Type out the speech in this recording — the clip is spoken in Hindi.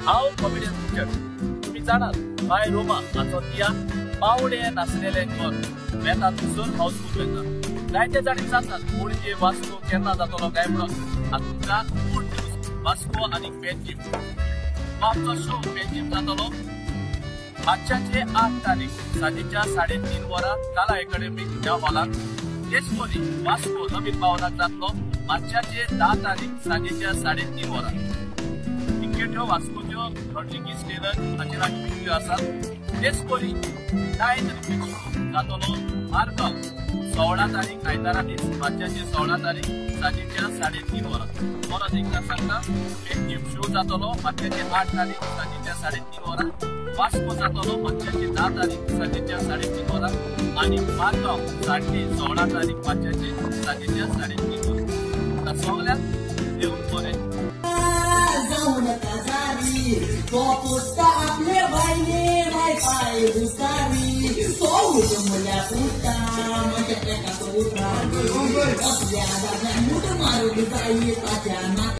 हांव कॉमेडियन पिक्चर तुम्ही जाणात बाय रोमा हाचो तियाक पावडे नाचलेले घर बेता थंयसर हाऊसफुल वेता जायते जाणी जातात पणजे वास्को केन्ना जातलो काय म्हणून आतां तुमकां फूल न्यूज वास्को आनी पेनजीम आमचो शो पेनजीम जातलो मार्चाचे 8 तारीख सांजेच्या 3:30 वरां कला अकादमी ह्या हॉलांत तेच परी वास्को नवीन भवनात जातलो मार्चाचे 10 तारीख सांजेच्या 3:30 वरां टिकेट्यो वास्कोच्यो रॉड्रिगीस टेलर हाचेर विक्री आसात तेच परी 9 रिपीट शो जातलो मार्गांव 16 तारीख आयतारा दीस मार्चाचे 16 तारीख सांजेच्या 3:30 वरां परत एकदा सांगता पेनजीम शो जातलो मार्चाचे 8 तारीख सांजेच्या 3:30 वरां वास्को जातलो मार्चाचे 10 तारीख सांजेच्या 3:30 वरां आणि मार्गांव 16 तारीख मार्चाचे सांजेच्या 3:30 वरां आता सगळ्यांक देव बरें तो पुसता आपले बाईने बाय पाय दुसारी तो मुल्या पुसता म्हणजे आपल्या दादा मुठ मारून जाई ताच्या